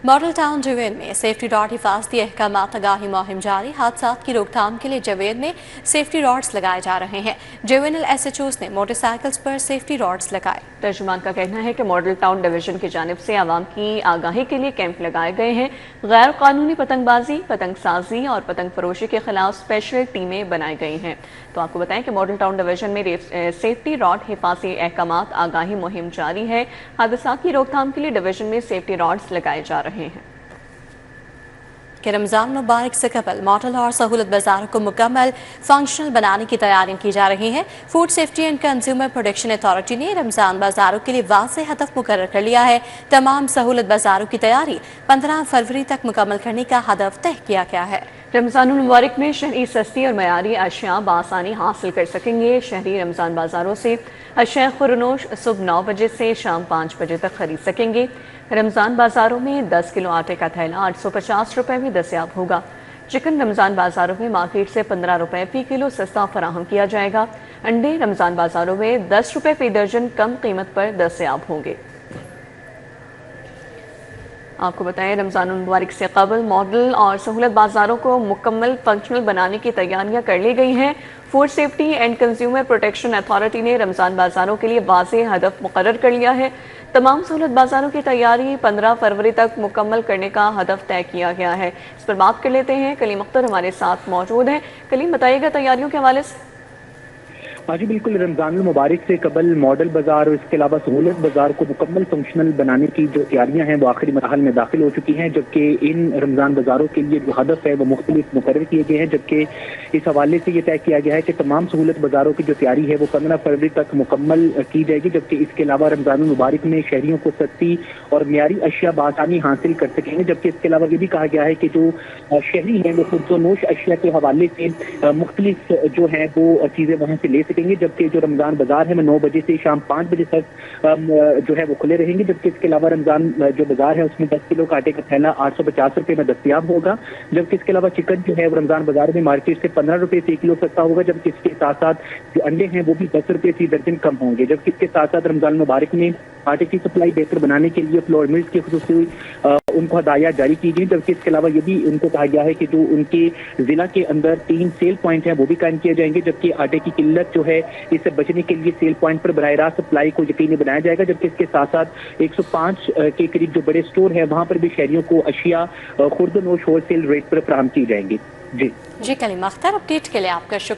Model town जवेन में safety rod हिफाजती अहकामात आगाही मुहिम जारी। हादसात की रोकथाम के लिए जवेन में सेफ्टी रॉड्स लगाए जा रहे हैं। जवेनल SHOs ने मोटरसाइकिल्स पर सेफ्टी रॉड्स लगाए। तर्जुमान का कहना है कि मॉडल टाउन डिवीजन की जानिब से आवाम की आगाही के लिए कैंप लगाए गए हैं। गैर कानूनी पतंगबाजी, पतंगसाजी और पतंग फरोशी के खिलाफ स्पेशल टीमें बनाई गई हैं। तो आपको बताएं कि मॉडल टाउन डिवीजन में सेफ्टी रॉड हिफाजती अहकामात आगाही मुहिम जारी है। हादसात की रोकथाम के लिए डिवीजन में सेफ्टी रॉड्स लगाए जा रहे हैं। कि रमज़ान मुबारक से कबल मॉडल और सहूलत बाज़ारों को मुकम्मल फंक्शनल बनाने की तैयारियां की जा रही हैं। Food safety and consumer protection authority ने रमज़ान बाज़ारों के लिए वाज़ेह हदफ मुकर्रर कर लिया है। तमाम सहूलत बाज़ारों की तैयारी 15 फरवरी तक मुकम्मल करने का हदफ तय किया गया है। रमज़ानुल मुबारक में शहरी सस्ती और मयारी अशिया बआसानी हासिल कर सकेंगे। शहरी रमज़ान बाज़ारों से अशिया खुरनोश सुबह 9 बजे से शाम 5 बजे तक खरीद सकेंगे। रमज़ान बाज़ारों में 10 किलो आटे का थैला 850 रुपये में दस्तयाब होगा। चिकन रमज़ान बाज़ारों में मार्केट से 15 रुपये फी किलो सस्ता फराहम किया जाएगा। अंडे रमज़ान बाज़ारों में 10 रुपये फी दर्जन कम कीमत पर दस्तयाब होंगे। आपको बताएं, रमज़ानुल मुबारक से कबल मॉडल और सहूलत बाज़ारों को मुकम्मल फंक्शनल बनाने की तैयारियां कर ली गई हैं। Food safety and consumer protection authority ने रमज़ान बाज़ारों के लिए वाज़ेह हदफ मुकर्रर कर लिया है। तमाम सहूलत बाज़ारों की तैयारी 15 फरवरी तक मुकम्मल करने का हदफ तय किया गया है। इस पर बात कर लेते हैं, कलीम अख्तर हमारे साथ मौजूद हैं। कलीम, बताइएगा तैयारियों के हवाले से। हाँ जी बिल्कुल, रमज़ान मुबारक से कबल मॉडल बाजार और इसके अलावा सहूलत बाजार को मुकम्मल फंक्शनल बनाने की जो तैयारियां हैं वो आखिरी मरहल में दाखिल हो चुकी हैं। जबकि इन रमज़ान बाजारों के लिए जो हदफ है वो मुख्तलिफ मुकर्रर किए गए हैं। जबकि इस हवाले से ये तय किया गया है कि तमाम सहूलत बाजारों की जो तैयारी है वो 15 फरवरी तक मुकम्मल की जाएगी। जबकि इसके अलावा रमज़ान मुबारक में शहरियों को सस्ती और मयारी अशिया बआसानी हासिल कर सकेंगे। जबकि इसके अलावा ये भी कहा गया है कि जो शहरी हैं वो खुर्दोनोश अशिया के हवाले से मुख्तलिफ जो है वो चीज़ें वहाँ से ले सकेंगे। जबकि जो रमज़ान बाजार है वो 9 बजे से शाम 5 बजे तक जो है वो खुले रहेंगे। जबकि इसके अलावा रमज़ान जो बाजार है उसमें 10 किलो का आटे का थैला 850 रुपये में दस्तयाब होगा। जबकि इसके अलावा चिकन जो है वो रमज़ान बाजार में मार्केट से 15 रुपये से 1 किलो सस्ता होगा। जबकि इसके साथ साथ जो अंडे हैं वो भी 10 रुपये से दर्जन कम होंगे। जबकि इसके साथ साथ रमज़ान मुबारक में आटे की सप्लाई बेहतर बनाने के लिए फ्लोर मिल्स की खुसूसी उनको हदायत जारी की गई। जबकि इसके अलावा ये भी उनको कहा गया है कि जो उनके जिला के अंदर 3 सेल पॉइंट हैं वो भी कायम किए जाएंगे। जबकि आटे की किल्लत जो है इससे बचने के लिए सेल पॉइंट पर बराह रास्त सप्लाई को यकीनी बनाया जाएगा। जबकि इसके साथ साथ 105 के करीब जो बड़े स्टोर है वहां पर भी शहरियों को अशिया खुर्दनोश होलसेल रेट पर फराहम की जाएंगी। जी कलीम अख्तर, अपडेट के लिए आपका शुक्रिया।